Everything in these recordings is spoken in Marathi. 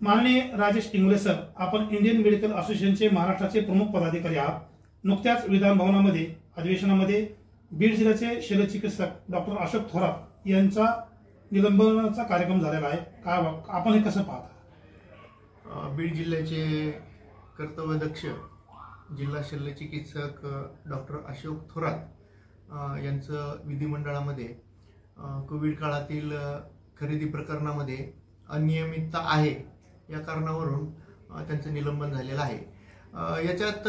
माननीय राजेश इंगळे सर, आपण इंडियन मेडिकल असोसिएशनचे महाराष्ट्राचे प्रमुख पदाधिकारी आहात। नुकत्याच विधान भवनामध्ये अधिवेशनामध्ये बीड जिल्ह्याचे शल्यचिकित्सक डॉक्टर अशोक थोरात यांचा निलंबनाचा कार्यक्रम झालेला आहे। काय आपण हे कसं पाहता? बीड जिल्ह्याचे कर्तव्यदक्ष जिल्हा शल्यचिकित्सक डॉक्टर अशोक थोरात यांचं विधिमंडळामध्ये कोविड काळातील खरेदी प्रकरणामध्ये अनियमितता आहे या कारणावरून त्यांचं निलंबन झालेलं आहे। याच्यात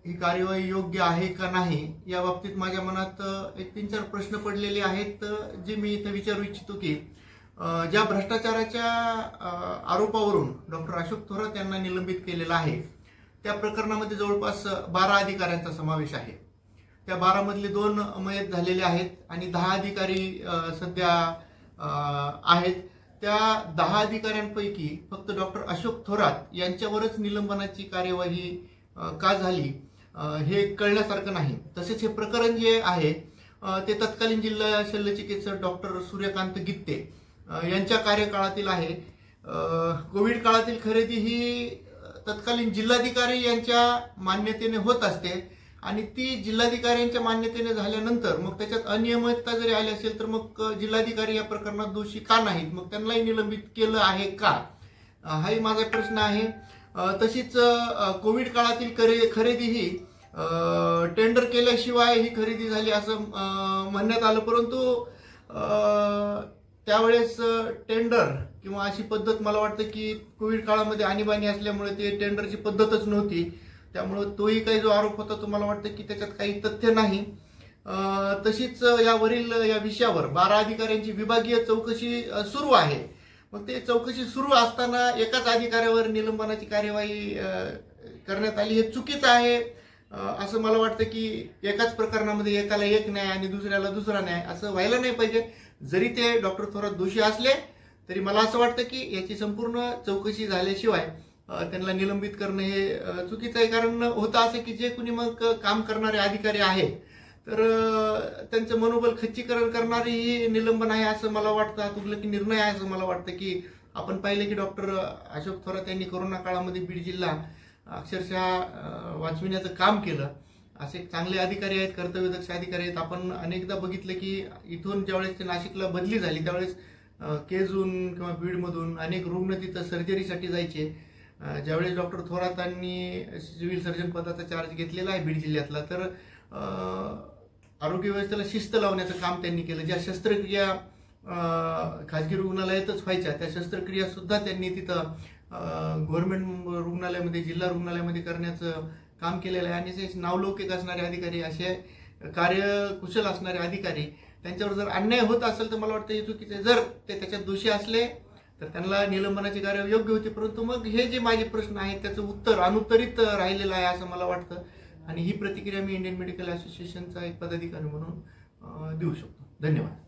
ही कार्यवाही योग्य आहे का नाही या बाबतीत माझ्या मनात एक 3-4 प्रश्न पडलेले आहेत, जे मी इथे विचारू इच्छितो की ज्या भ्रष्टाचाराच्या आरोपावरून डॉक्टर अशोक थोरात यांना निलंबित केलेला आहे त्या प्रकरणामध्ये जवळपास 12 अधिकाऱ्यांचा समावेश आहे। त्या 12 मधले 2 मयत झालेले आहेत आणि 10 अधिकारी सध्या आहेत। त्या 10 अधिकाऱ्यांपैकी फक्त डॉक्टर अशोक थोरात यांच्यावरच निलंबनाची कार्यवाही का झाली हे कळण्यासारखं नाही। तसेच हे प्रकरण जे आहे ते तत्कालीन जिल्हा शल्यचिकित्सक डॉक्टर सूर्यकांत गित्ते यांच्या कार्यकाळातील आहे। कोविड काळातील खरेदी ही तत्कालीन जिल्हाधिकारी यांच्या मान्यतेने होत असते आणि ती जिल्हाधिकाऱ्यांच्या मान्यतेने झाल्यानंतर मग त्याच्यात अनियमितता जरी आली असेल तर मग जिल्हाधिकारी या प्रकरणात दोषी का नाहीत, मग त्यांनाही निलंबित केलं आहे का, हाही माझा प्रश्न आहे। तशीच कोविड काळातील खरेदी ही टेंडर केल्याशिवाय ही खरेदी झाली असं म्हणण्यात आलं, परंतु त्यावेळेस टेंडर किंवा अशी पद्धत मला वाटतं की कोविड काळामध्ये आणीबाणी असल्यामुळे ते टेंडरची पद्धतच नव्हती, त्यामुळे तोही काही जो आरोप होता तो मला वाटतं की त्याच्यात काही तथ्य नाही। तशीच यावरील या विषयावर 12 अधिकाऱ्यांची विभागीय चौकशी सुरू आहे। मग ते चौकशी सुरू असताना एकाच अधिकाऱ्यावर निलंबनाची कार्यवाही करण्यात आली हे चुकीचं आहे। असं मला वाटतं की एकाच प्रकरणामध्ये एकाला एक न्याय आणि दुसऱ्याला दुसरा न्याय असं व्हायला नाही पाहिजे। जरी ते डॉक्टर थोरात दोषी असले तरी मला असं वाटतं की याची संपूर्ण चौकशी झाल्याशिवाय त्यांना निलंबित करणं हे चुकीचं आहे। कारण होतं असं की जे कुणी मग काम करणारे अधिकारी आहेत तर त्यांचं मनोबल खच्चीकरण करणारे ही निलंबन आहे असं मला वाटतं, तुगलकी निर्णय आहे असं मला वाटतं। की आपण पाहिलं की डॉक्टर अशोक थोरात यांनी कोरोना काळामध्ये बीड जिल्हा अक्षरशः वाचविण्याचं काम केलं। असे चांगले अधिकारी आहेत, कर्तव्यदक्ष अधिकारी आहेत। आपण अनेकदा बघितलं की इथून ज्यावेळेस ते नाशिकला बदली झाली त्यावेळेस केजून किंवा बीडमधून अनेक रुग्ण तिथं सर्जरीसाठी जायचे। ज्यावेळेस डॉक्टर थोरातांनी सिव्हिल सर्जन पदाचा चार्ज घेतलेला आहे बीड जिल्ह्यातला, तर आरोग्य व्यवस्थेला शिस्त लावण्याचं काम त्यांनी केलं। ज्या शस्त्रक्रिया खाजगी रुग्णालयातच व्हायच्या त्या शस्त्रक्रिया सुद्धा त्यांनी तिथं गव्हर्नमेंट रुग्णालयामध्ये, जिल्हा रुग्णालयामध्ये करण्याचं काम केलेलं आहे। आणि नावलौकिक असणारे अधिकारी, असे कार्यकुशल असणारे अधिकारी, त्यांच्यावर जर अन्याय होत असेल तर मला वाटतं हे चुकीचं आहे। जर ते त्याच्यात दोषी असले तर त्यांना निलंबनाची कार्यवाही योग्य होती, परंतु मग हे जे माझे प्रश्न आहेत त्याचं उत्तर अनुत्तरित राहिलेलं आहे असं मला वाटतं। आणि ही प्रतिक्रिया मी इंडियन मेडिकल असोसिएशनचा एक पदाधिकारी म्हणून देऊ शकतो। धन्यवाद।